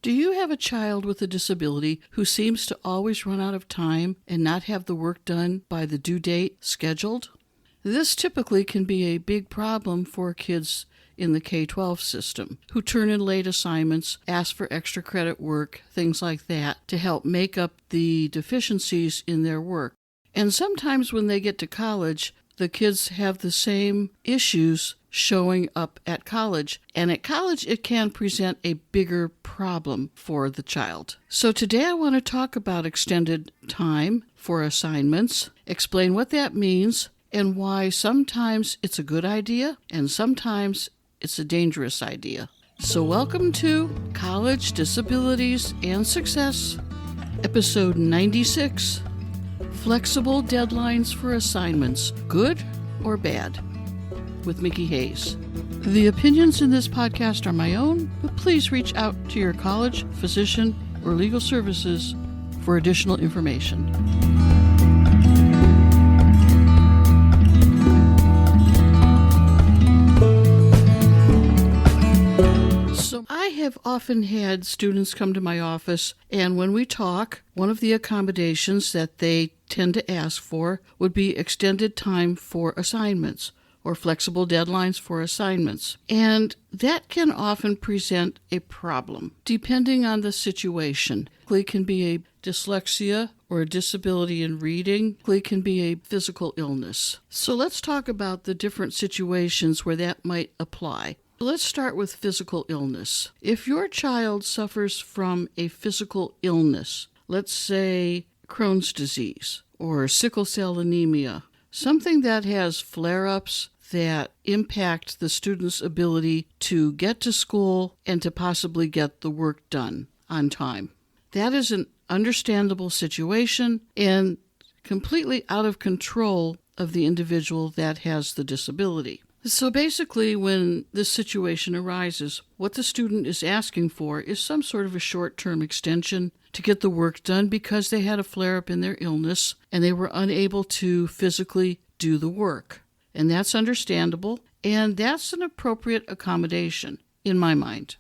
Do you have a child with a disability who seems to always run out of time and not have the work done by the due date scheduled? This typically can be a big problem for kids in the K-12 system who turn in late assignments, ask for extra credit work, things like that, to help make up the deficiencies in their work. And sometimes when they get to college, the kids have the same issues showing up at college. And at college, it can present a bigger problem for the child. So today I want to talk about extended time for assignments, explain what that means, and why sometimes it's a good idea and sometimes it's a dangerous idea. So welcome to College, Disabilities, and Success, episode 96, Flexible Deadlines for Assignments, Good or Bad, with Mickey Hayes. The opinions in this podcast are my own, but please reach out to your college, physician, or legal services for additional information. So I have often had students come to my office, and when we talk, one of the accommodations that they tend to ask for would be extended time for assignments or flexible deadlines for assignments. And that can often present a problem, depending on the situation. It can be a dyslexia or a disability in reading. It can be a physical illness. So let's talk about the different situations where that might apply. Let's start with physical illness. If your child suffers from a physical illness, let's say Crohn's disease or sickle cell anemia, something that has flare-ups that impact the student's ability to get to school and to possibly get the work done on time. That is an understandable situation and completely out of control of the individual that has the disability. So basically, when this situation arises, what the student is asking for is some sort of a short-term extension to get the work done because they had a flare-up in their illness and they were unable to physically do the work. And that's understandable, and that's an appropriate accommodation, in my mind.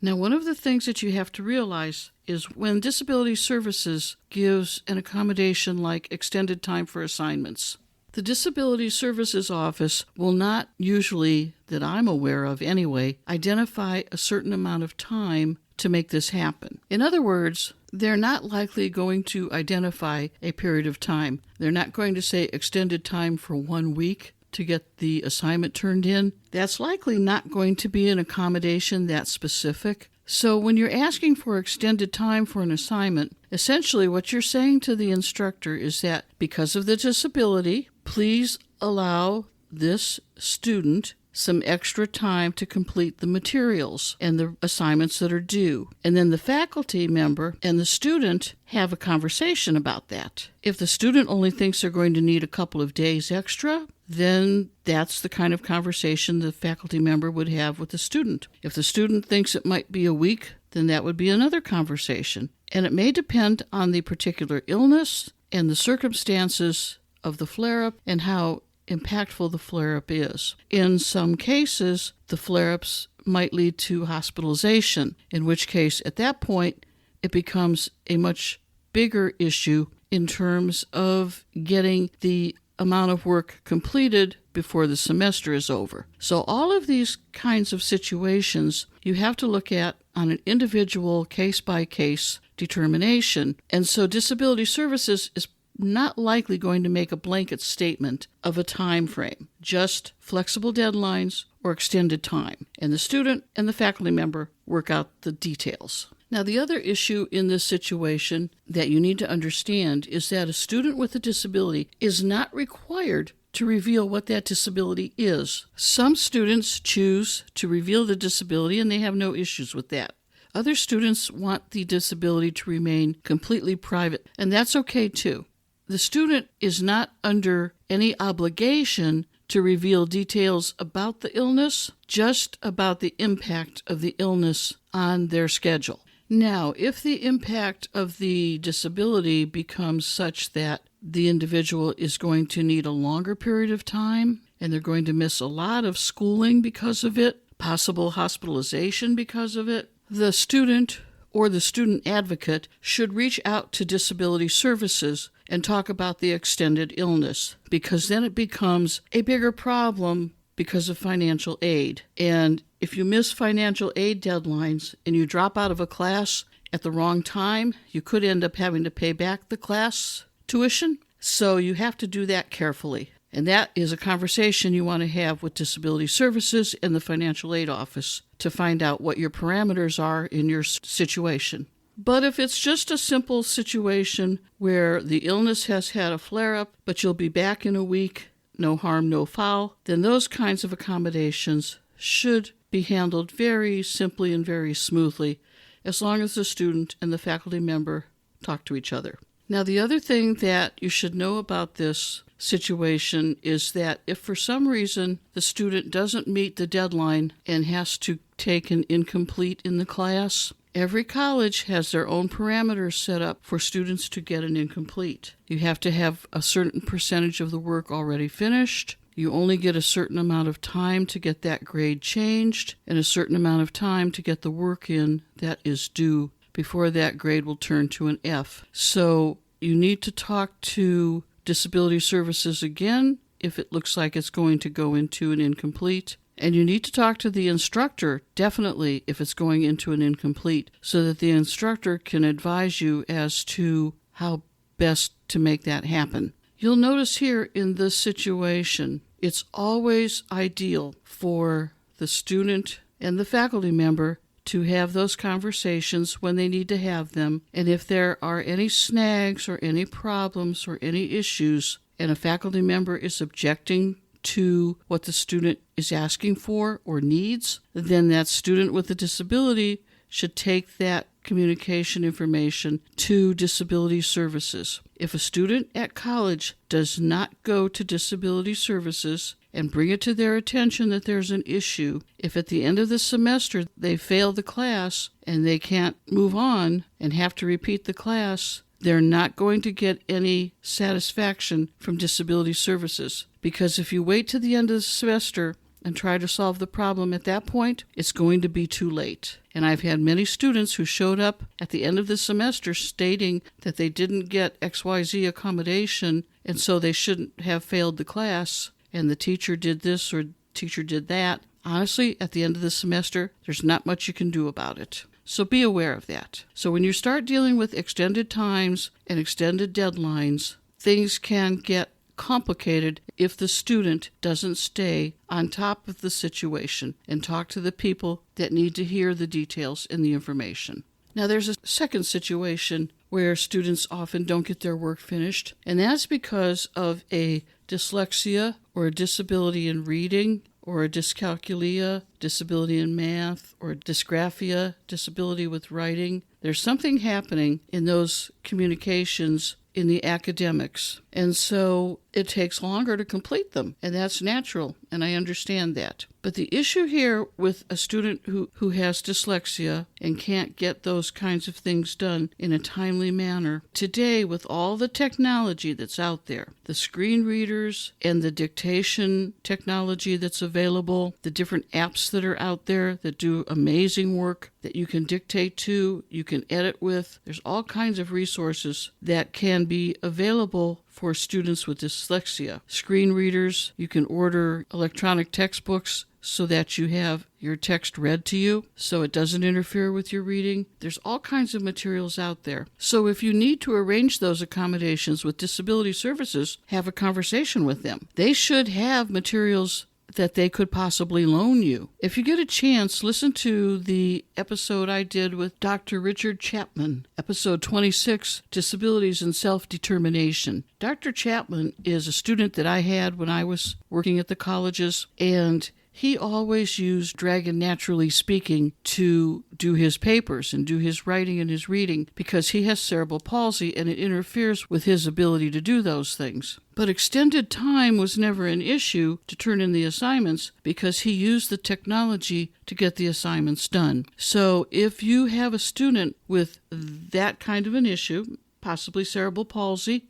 Now, one of the things that you have to realize is when Disability Services gives an accommodation like extended time for assignments, the Disability Services Office will not usually, that I'm aware of anyway, identify a certain amount of time to make this happen. In other words, they're not likely going to identify a period of time. They're not going to say extended time for 1 week to get the assignment turned in. That's likely not going to be an accommodation that specific. So when you're asking for extended time for an assignment, essentially what you're saying to the instructor is that because of the disability, please allow this student some extra time to complete the materials and the assignments that are due. And then the faculty member and the student have a conversation about that. If the student only thinks they're going to need a couple of days extra, then that's the kind of conversation the faculty member would have with the student. If the student thinks it might be a week, then that would be another conversation. And it may depend on the particular illness and the circumstances of the flare-up and how impactful the flare-up is. In some cases, the flare-ups might lead to hospitalization, in which case, at that point, it becomes a much bigger issue in terms of getting the amount of work completed before the semester is over. So all of these kinds of situations you have to look at on an individual case-by-case determination. And so Disability Services is not likely going to make a blanket statement of a time frame, just flexible deadlines or extended time. And the student and the faculty member work out the details. Now, the other issue in this situation that you need to understand is that a student with a disability is not required to reveal what that disability is. Some students choose to reveal the disability and they have no issues with that. Other students want the disability to remain completely private, and that's okay too. The student is not under any obligation to reveal details about the illness, just about the impact of the illness on their schedule. Now, if the impact of the disability becomes such that the individual is going to need a longer period of time and they're going to miss a lot of schooling because of it, possible hospitalization because of it, the student or the student advocate should reach out to disability services and talk about the extended illness, because then it becomes a bigger problem because of financial aid. And if you miss financial aid deadlines and you drop out of a class at the wrong time, you could end up having to pay back the class tuition. So you have to do that carefully. And that is a conversation you want to have with disability services and the financial aid office to find out what your parameters are in your situation. But if it's just a simple situation where the illness has had a flare-up, but you'll be back in a week, no harm, no foul, then those kinds of accommodations should be handled very simply and very smoothly, as long as the student and the faculty member talk to each other. Now, the other thing that you should know about this situation is that if for some reason the student doesn't meet the deadline and has to take an incomplete in the class, every college has their own parameters set up for students to get an incomplete. You have to have a certain percentage of the work already finished. You only get a certain amount of time to get that grade changed and a certain amount of time to get the work in that is due before that grade will turn to an F. So you need to talk to disability services again if it looks like it's going to go into an incomplete. And you need to talk to the instructor, definitely, if it's going into an incomplete, so that the instructor can advise you as to how best to make that happen. You'll notice here in this situation, it's always ideal for the student and the faculty member to have those conversations when they need to have them. And if there are any snags or any problems or any issues, and a faculty member is objecting to what the student is asking for or needs, then that student with a disability should take that communication information to disability services. If a student at college does not go to disability services and bring it to their attention that there's an issue, if at the end of the semester they fail the class and they can't move on and have to repeat the class, they're not going to get any satisfaction from disability services. Because if you wait to the end of the semester and try to solve the problem at that point, it's going to be too late. And I've had many students who showed up at the end of the semester stating that they didn't get XYZ accommodation, and so they shouldn't have failed the class, and the teacher did this or teacher did that. Honestly, at the end of the semester, there's not much you can do about it. So be aware of that. So when you start dealing with extended times and extended deadlines, things can get complicated if the student doesn't stay on top of the situation and talk to the people that need to hear the details and the information. Now, there's a second situation where students often don't get their work finished, and that's because of a dyslexia or a disability in reading, or a dyscalculia, disability in math, or dysgraphia, disability with writing. There's something happening in those communications in the academics, and so it takes longer to complete them, and that's natural, and I understand that. But the issue here with a student who has dyslexia and can't get those kinds of things done in a timely manner, today with all the technology that's out there, the screen readers and the dictation technology that's available, the different apps that are out there that do amazing work that you can dictate to, you can edit with, there's all kinds of resources that can be available for students with dyslexia. Screen readers, you can order electronic textbooks so that you have your text read to you, so it doesn't interfere with your reading. There's all kinds of materials out there. So if you need to arrange those accommodations with disability services, have a conversation with them. They should have materials that they could possibly loan you. If you get a chance, listen to the episode I did with Dr. Richard Chapman, episode 26, Disabilities and Self-Determination. Dr. Chapman is a student that I had when I was working at the colleges, and he always used Dragon Naturally Speaking to do his papers and do his writing and his reading because he has cerebral palsy and it interferes with his ability to do those things. But extended time was never an issue to turn in the assignments because he used the technology to get the assignments done. So if you have a student with that kind of an issue, possibly cerebral palsy,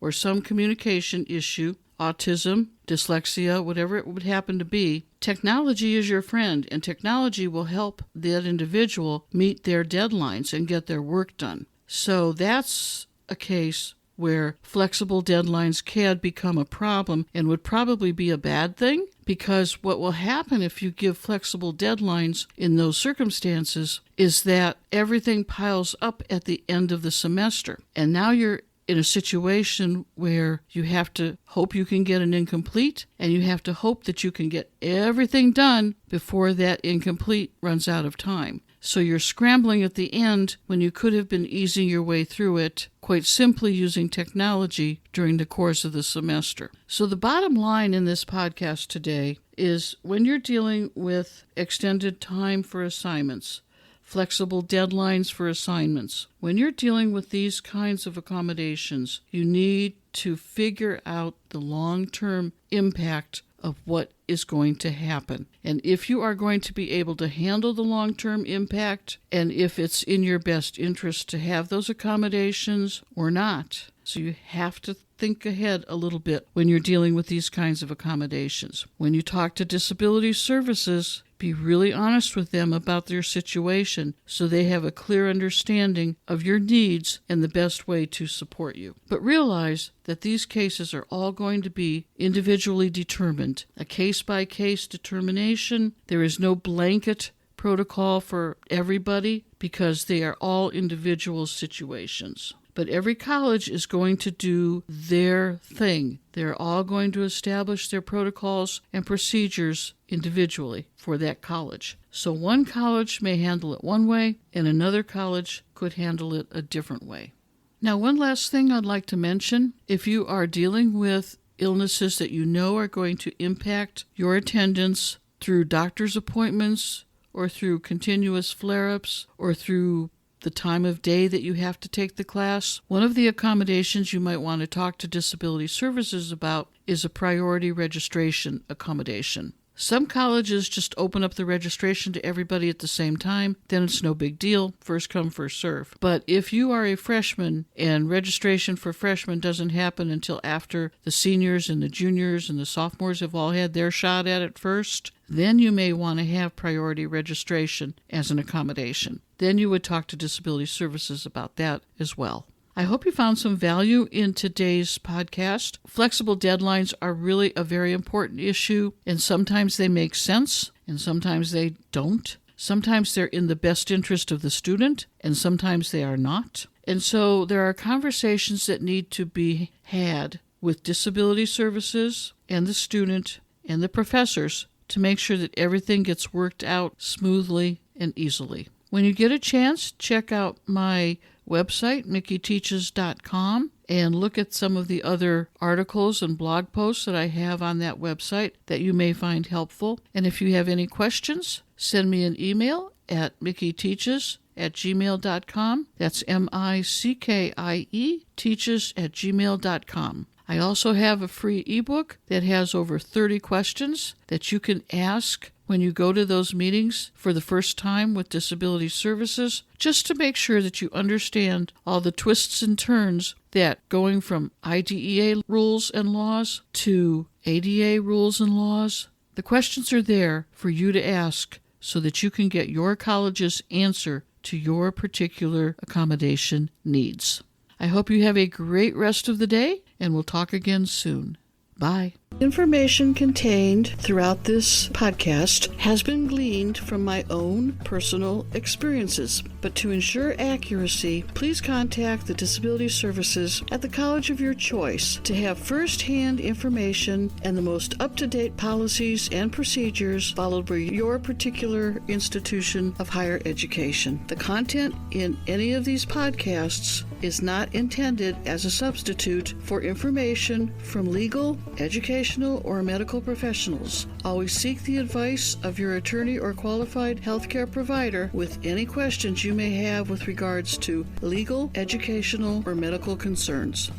or some communication issue, autism, dyslexia, whatever it would happen to be, technology is your friend, and technology will help that individual meet their deadlines and get their work done. So that's a case where flexible deadlines can become a problem and would probably be a bad thing, because what will happen if you give flexible deadlines in those circumstances is that everything piles up at the end of the semester. And now you're in a situation where you have to hope you can get an incomplete, and you have to hope that you can get everything done before that incomplete runs out of time. So you're scrambling at the end when you could have been easing your way through it quite simply using technology during the course of the semester. So the bottom line in this podcast today is when you're dealing with extended time for assignments, flexible deadlines for assignments, when you're dealing with these kinds of accommodations, you need to figure out the long-term impact of what is going to happen. And if you are going to be able to handle the long-term impact, and if it's in your best interest to have those accommodations or not. So you have to think ahead a little bit when you're dealing with these kinds of accommodations. When you talk to disability services, be really honest with them about their situation so they have a clear understanding of your needs and the best way to support you. But realize that these cases are all going to be individually determined, a case-by-case determination. There is no blanket protocol for everybody because they are all individual situations. But every college is going to do their thing. They're all going to establish their protocols and procedures individually for that college. So one college may handle it one way, and another college could handle it a different way. Now, one last thing I'd like to mention. If you are dealing with illnesses that you know are going to impact your attendance through doctor's appointments or through continuous flare-ups or through the time of day that you have to take the class, one of the accommodations you might want to talk to disability services about is a priority registration accommodation. Some colleges just open up the registration to everybody at the same time, then it's no big deal, first come, first serve. But if you are a freshman and registration for freshmen doesn't happen until after the seniors and the juniors and the sophomores have all had their shot at it first, then you may want to have priority registration as an accommodation. Then you would talk to disability services about that as well. I hope you found some value in today's podcast. Flexible deadlines are really a very important issue, and sometimes they make sense, and sometimes they don't. Sometimes they're in the best interest of the student, and sometimes they are not. And so there are conversations that need to be had with disability services and the student and the professors to make sure that everything gets worked out smoothly and easily. When you get a chance, check out my website, mickieteaches.com, and look at some of the other articles and blog posts that I have on that website that you may find helpful. And if you have any questions, send me an email at mickieteaches@gmail.com. That's MICKIE, teaches@gmail.com. I also have a free ebook that has over 30 questions that you can ask when you go to those meetings for the first time with disability services, just to make sure that you understand all the twists and turns that going from IDEA rules and laws to ADA rules and laws. The questions are there for you to ask so that you can get your college's answer to your particular accommodation needs. I hope you have a great rest of the day, and we'll talk again soon. Bye. Information contained throughout this podcast has been gleaned from my own personal experiences, but to ensure accuracy, please contact the disability services at the college of your choice to have first-hand information and the most up-to-date policies and procedures followed by your particular institution of higher education. The content in any of these podcasts is not intended as a substitute for information from legal, educational, or medical professionals. Always seek the advice of your attorney or qualified healthcare provider with any questions you may have with regards to legal, educational, or medical concerns.